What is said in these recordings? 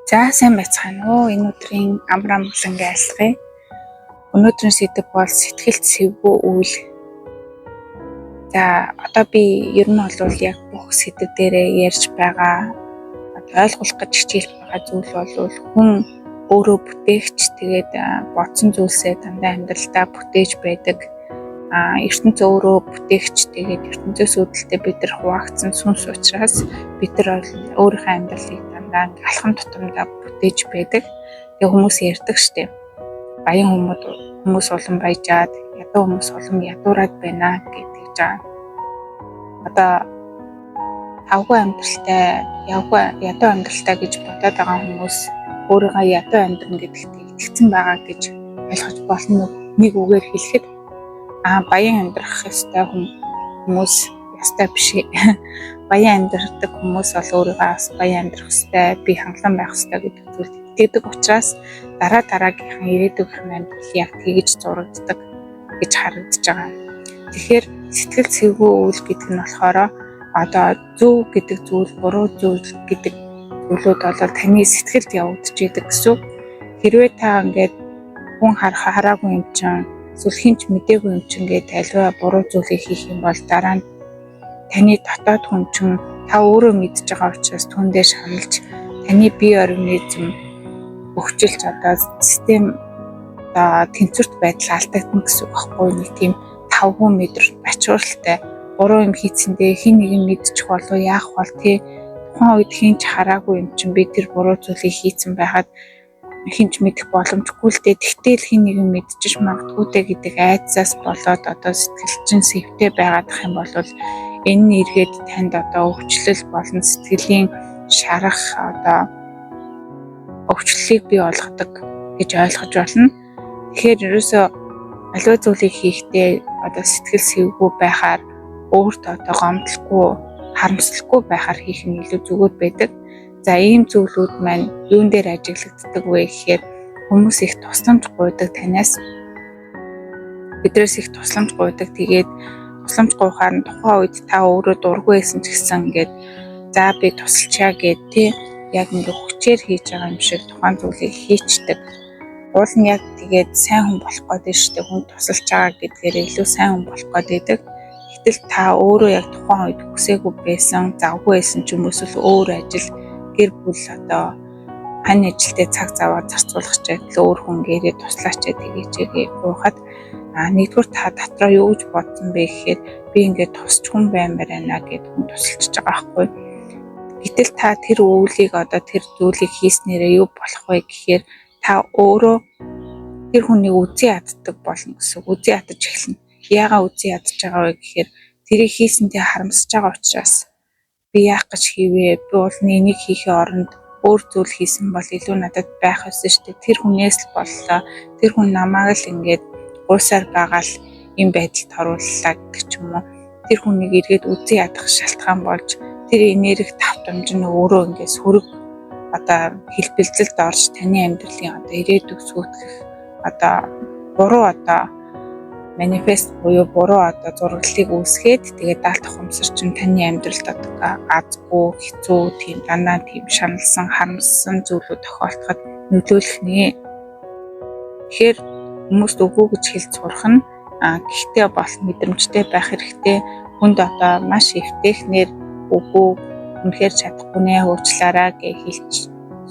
За сайн байцгаана уу. Энэ өдрийн амраа мөлөнгөө айлтгая. Өнөөдрийн сэдэв бол сэтгэлд сэвгүй үйл. За одоо би ер нь бол яг бүх сэдэв дээрээ ярьж байгаа ойлгуулах гэж хичээлж байгаа зүйл бол хүн өөрөө бүтээгч, тэгээд бодсон зүйлсээ дандаа амьдралдаа бүтээж байдаг. ертөнцийн өөрөө бүтээгч, тэгээд ертөнцөөс үүдэлтэй бид нар хуваагдсан сүнс учраас бид нар өөрийнхөө амьдралыг дандаа алхам тутамдаа бүтээж байдаг. Тэгээ хүмүүс ярьдаг штеп. Баян хүмүүс улам баяжаад, ядуу хүмүүс улам ядуураад байна гэдэг жаа. Одоо тавгүй амьдралтай, ядуу амьдралтай гэж бодоод байгаа хүмүүс өөрийгөө ядуу амьдрна гэдэгт итгэцэн байгаа гэж ойлгож болно. Нэг үгээр хэлэхэд баян амьдрах ёстой хүмүүс ёстой биш. Баян амьдрах хүмүүс бол өөрийгөө бас баян амьдрах ёстой, би хангалуун байх ёстой гэдэг зүйлд итгэдэг учраас дараагийнхаа ирээдүйн амьдрал яг тэгж зурагддаг гэж харагдаж байгаа. Тэгэхээр сэтгэл сэвгүй үйл гэдэг нь болохоор одоо зөв гэдэг зүйл, буруу зүйл гэдэг зүйлүүд бол таны сэтгэлд явагдаж идэг гэсэн. Хэрвээ та ингээд хүн хараагүй юм чинь, эсвэл хинч мдээгүй юм чинь ингээд альва буруу зүйлийг хийх юм бол дараа нь таны дотоод хүн чинь та өөрөө мэдж байгаа учраас түндээ шаналж таны бие организм өгчилж одоо систем тэнцвэрт байдал алдагдана гэсэн үг байхгүй. Нэг тийм тавгүй мэдрэл бачууралтай буруу юм хийцэндээ хин нэг нь мэдчих болов яах бол тухайн үед хинч хараагүй юм чинь би тэр буруу зүйлийг хийцэн байхад хинч мэдэх боломжгүй л дээ. Тэгтэл хин нэг нь мэдчих магадгүй дээ гэдэг айдсаас болоод одоо сэтгэлчин сэвтэй байгаад ах юм бол энэ нь эргээд танд одоо өвчлөл болон сэтгэлийн шарах одоо өвчлөлийг бий болгодог гэж ойлгож байна. Тэгэхээр ерөөсөө аливаа зүйлийг хийхдээ одоо сэтгэл сэвгүй байхаар өөртөө одоо гомдлохгүй, харамсалгүй байхаар хийх нь илүү зүгээр байдаг. За ийм зүйлүүд маань юун дээр ажиглагддаг вэ гэхээр хүмүүс их тусламж гуйдаг танаас. Бидрээс их тусламж гуйдаг. Тэгээд тусламж гуйхаар нь тухайн үед та өөрөө дургүй байсан ч гэсэн ингээд за би тусалчаа гэдэг яг ингээд хүчээр хийж байгаа юм шиг тухайн зүйлийг хийчдэг. Уул нь яг тэгээд сайн хүн болох гэдэг шүү дээ. Хүн тусалж байгаа гэдгээр илүү сайн хүн болох гэдэг. Гэтэл та өөрөө яг тухайн үед хүсээгүй байсан, завгүй байсан ч юм уу эсвэл өөр ажил, гэр бүл одоо хань ажилдаа цаг заваа зарцуулах ч адил өөр хүн гэрээ туслаач гэгээчээ гуйхад нэгдүгээр та дотроо юу гэж бодсон бэ гэхээр би ингээд тусч хүн баймаар байна гэд хүн тусалж байгаа байхгүй. Гэтэл та тэр өвлийг одоо тэр зүйлийг хийснээрээ юу болох вэ гэхээр та өөрөө тэр хүнийг үзий яддаг болно гэсэн. Үзий ядаж эхэлнэ. Яагаад үзий ядаж байгаа вэ гэхээр тэрийг хийсэндээ харамсаж байгаа учраас би яах гэж хийвээ? Би бол энийг хийхээ оронд өөр зүйл хийсэн бол илүү надад байх ёстой шүү дээ. Тэр хүнээс л боллоо. Тэр хүн намайг л ингээд уусаар байгаа л юм байдалд орууллаа гэдэг ч юм уу. Тэр хүнийг эргээд үзий ядах шалтгаан болж тэр энерги давтамж нь өөрөө ингээд сөрөг одоо хэлбэлзэлд орж таны амьдралын одоо ирээдүйг сүйтгэх одоо буруу одоо манифест буюу буруу одоо зураглалыг үүсгээд тэгээд даалт ухамсар чинь таны амьдралд одоо азгүй, хэцүү, тийм дандаа тийм шаналсан, харамссан зүйлүүд тохиолдоход нөлөөлөх нэ. Тэгэхээр хүмүүст үгүй гэж хэлж сурах нь гэхдээ бол мэдрэмжтэй байх хэрэгтэй. Хүнд одоо маш эвтэйхнэр үгүй үнэхээр чадахгүй нэ уучлаарай гэж хэлж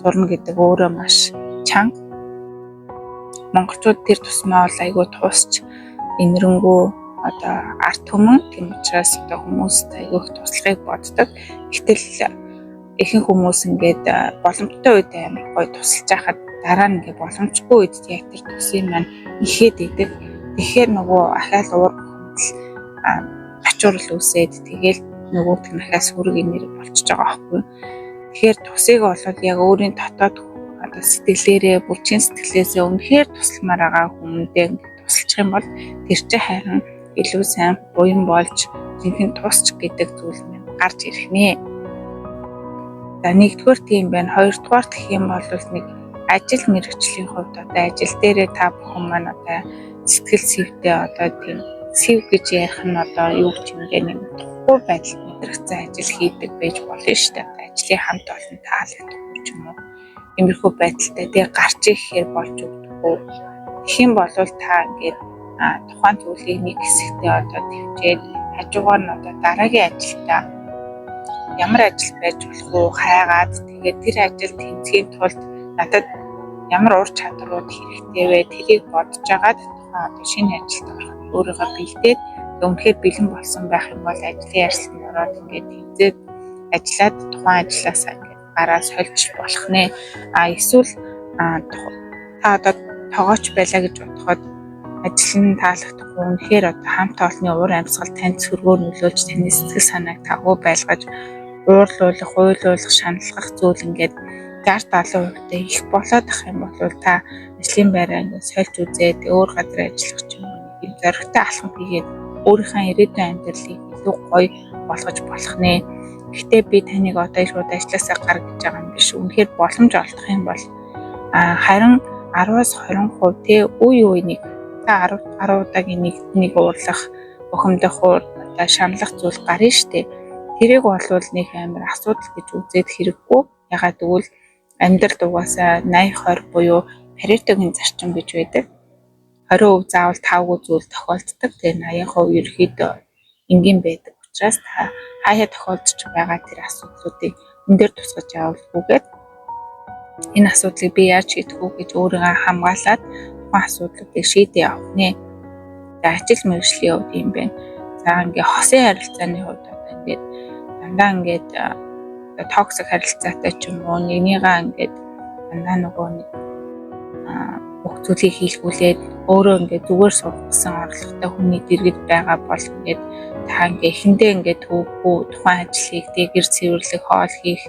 сурна гэдэг өөрөө маш чанга. Монголчууд тэр тусмаа бол айгүй туусч инэрэнгүү одоо арт түмэн, тийм учраас одоо хүмүүст айгүй их туслахыг боддог. Гэтэл ихэнх хүмүүс ингээд боломжтой үед амар гоё тусалж байхад дараа нь ингээд боломжгүй үед яг тэр тусын маань ихэд идэг. Тэгэхээр нөгөө ахаал уур ачуурл үсээд тэгэл нөгөөт нь ахаас хүрэг энерги болчихж байгаа байхгүй. Тэгэхээр тусыг бол яг өөрийн дотоод одоо сэтгэлээрээ, бүлчийн сэтгэлээсээ үнэхээр тусламаар байгаа хүмүүндээ тусалчих юм бол тэр чинь харин илүү сайн буян болж жинхэнэ тусч гэдэг зүйл нь гарч ирэх нэ. За нэгдүгээр тийм байна. Хоёрдугаар гэх юм бол нэг ажил мэргэжлийн хувьд одоо ажил дээрээ та бүхэн маань одоо сэтгэл сэвтэй одоо тийм сэв гэж ярих нь одоо юу ч юм бэ нэг тухгүй байдалд мэдрэгцэн ажил хийдэг байж болно шүү дээ. Ажлын хамт олон таалагдах юм ч юм уу. иймэрхүү байдалтай тэгээ гарч ирэхээр болж өгдөггүй. Тэгэх юм бол та ингээд тухайн зүйлийг нэг хэсэгтээ одоо төвчээд хажуугаар нь одоо дараагийн ажилдаа ямар ажил байж болох уу хайгаад тэгээд тэр ажил тэнцхийн тулд надад ямар ур чадварууд хэрэгтэй вэ тэрийг бодож агаад тухайн одоо шинэ ажилд ороход өөрийгөө бэлдээд өмнөхөр бэлэн болсон байх юм бол ажлын ярилцлаганд ороод ингээд тэмцээд ажиллаад тухайн ажилласаа ингээд гараа сольж болох нэ. Эсвэл та одоо тоогооч байлаа гэж бодоход ажил нь таалагдахгүй үнэхээр одоо хамт олонны уур амьсгал танд сөргөөр нөлөөлж таны сэтгэл санааг тагуу байлгаж уурлуулах, уйлуулах, шаналгах зүйл ингээд 60-70% их болоод ах юм бол та ажлын байраа ингээд сольж үзээд өөр газар ажиллах ч юм уу ийм зоригтой алхам хийгээд өөрийнхөө ирээдүйн амьдралыг илүү гоё болгож болох нэ. Гэхдээ би таныг одоо шууд ажилласаа гар гэж байгаа юм биш. Үнэхээр боломж олдох юм бол харин 10-20% те үе үеийг та 10 удаагийн нэг уурлах, бухимдах одоо шаналлах зүйл гарна штэ. Тэрийг болвол нэг амар асуудал гэж үзээд хэрэггүй. Ягаад гэвэл амьдрал угаасаа 80-20 буюу Паретогийн зарчим гэж байдаг. 20% заавал 5 зүйл тохиолддог. Тэгээ 80% ерөөхдөө энгийн байдаг учраас та хаяа тохиолдож байгаа тэр асуудлуудыг энэ дээр тусгаж явуулгүйгээд энэ асуудлыг би яаж шийдэх үү гэж өөрийгөө хамгаалаад тухайн асуудлуудыг шийдээ явах нэ. За ажил мэргэжлийн хувьд юм байна. За ингээ хосын харилцааны хувьд одоо ингээд дандаа ингээд токсик харилцаатай ч юм уу нэгнийгаа ингээд дандаа нөгөө нэг бүх зүйлийг хийлгүүлээд өөрөө ингээд зүгээр суух гэсэн орлоготой хүний дэргэд байгаа бол ингээд та ингээ эхэндээ ингээд төвгүй тухайн ажлыг гэр цэвэрлэх, хоол хийх,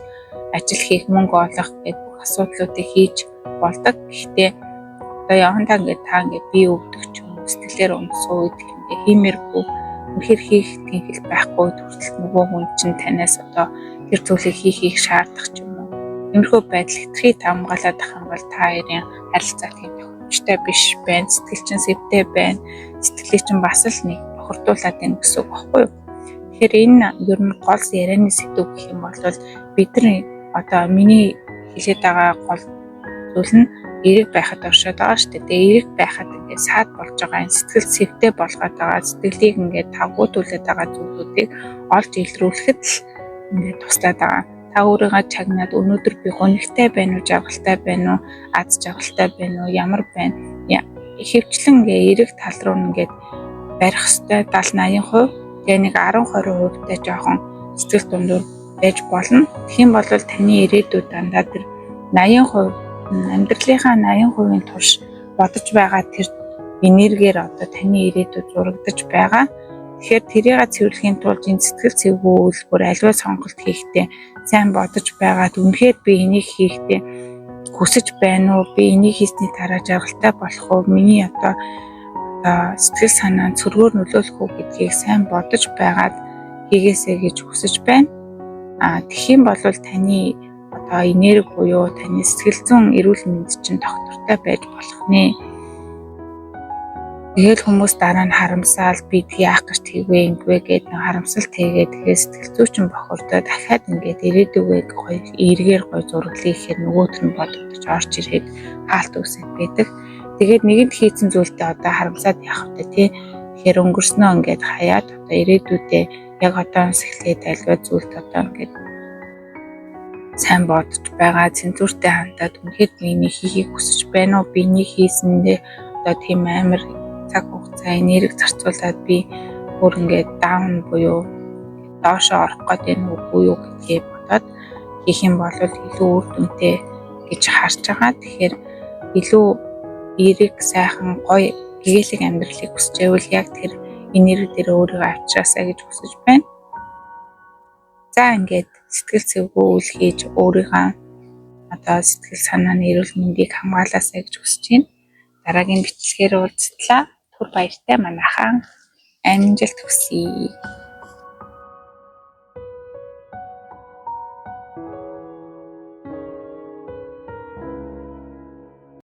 ажил хийх, мөнгө олох гэдэг бүх асуудлуудыг хийж болдог. Гэхдээ одоо явандаа ингээд та ингээд бие өвдөх ч юм уу сэтгэлээр өмсөө гэдэг ингээ хиймээргүй үнэхээр хийх тэнхэл байхгүй төртөл нөгөө хүн чинь танаас одоо тэр зүйлийг хийхийг шаардах ч юм уу. Иймэрхүү байдал хэтэрхий хамгаалаад ах юм бол та хоёрын харилцаа тийм тохиромжтой биш байна. Сэтгэл чинь сэвтэй байна. Сэтгэлийг чинь бас л нэг бохирдуулаад байна гэсэн үг байхгүй юу? Тэгэхээр энэ ер нь гол ярианы сэдв гэх юм бол бидний одоо миний хэлээд байгаа гол зүйл нь эерэг байхад оршоод байгаа шүү дээ. Тэгээ эерэг байхад ингээд саад болж байгаа энэ сэтгэл сэвтэй болгоод байгаа сэтгэлийг ингээд тавгуутуулаад байгаа зүйлүүдийг олж илрүүлэхэд л ингээд туслаад байгаа. Та өөрийгөө чагнаад өнөөдөр би гонигтай байна уу, жаргалтай байна уу, аз жаргалтай байна уу, ямар байна. Ихэвчлэн ингээд эерэг тал руу ингээд барих хэвээр 70-80%, тэгээ нэг 10-20% та жоохон сэтгэл дундуур байж болно. Тэгхийн бол таны ирээдүйд дандаа тэр 80% амьдралынхаа 80%-ийн турш бодож байгаа тэр энергиэр одоо таны ирээдүйд зурагдаж байгаа. Тэгэхээр тэрийг цэвэрлэхийн тулд энэ сэтгэл цэвгүй үйлдвэр аливаа сонголт хийхдээ сайн бодож байгаад үнэхээр би энийг хийхдээ хүсэж байна уу? Би энийг хийсний дараа жаргалтай болох уу? Миний одоо сэтгэл санаа цөргөөр нөлөөлөх үү гэдгийг сайн бодож байгаад хийгээсэй гэж хүсэж байна. Тэгхийн бол таны одоо энерги буюу таны сэтгэл зүйн эрүүл мэнд чинь доктортой байж болох нэ. Тэгэл хүмүүс дараа нь харамсаал би тэг яах гэж тэгвэ ингэвэ гэдэг харамсалт хийгээд тэгээ сэтгэл зүй чинь бохирдоо дахиад ингээд ирээдүгээ гоё эргээр гоё зураглая гэхээр нөгөөт нь бодогдож орж ирээд хаалт үсэт байдаг. Тэгээд нэгэнд хийцэн зүйлдээ одоо харамсаад яах вэ тий. Тэгэхээр өнгөрснөө ингээд хаяад одоо ирээдүйдээ яг одоос эхлээд альва зүйлд одоо ингээд сайн бодож байгаа цензуртэй хандаад үнэхээр би энийг хийхийг хүсэж байна уу? Би энийг хийсэндээ одоо тийм амар цаг хугацаа энерги зарцуулаад би бүр ингээд даун буюу доошоо орох гэдэг нь үгүй юу гэдгийг бодоод хийх юм бол илүү үр дүнтэй гэж харж байгаа. Тэгэхээр илүү эерэг сайхан гоё гэгээлэг амьдралыг хүсэж байвал яг тэр энерги дээр өөрийгөө авчраасаа гэж хүсэж байна. За ингээд сэтгэл зүйгүй үйл хийж өөрийнхөө одоо сэтгэл санааны эрүүл мэндийг хамгаалаасаа гэж хүсэж байна. Дараагийн бичлэгээр уулзтлаа. Түр баяртай манайхан амжилт хүсье.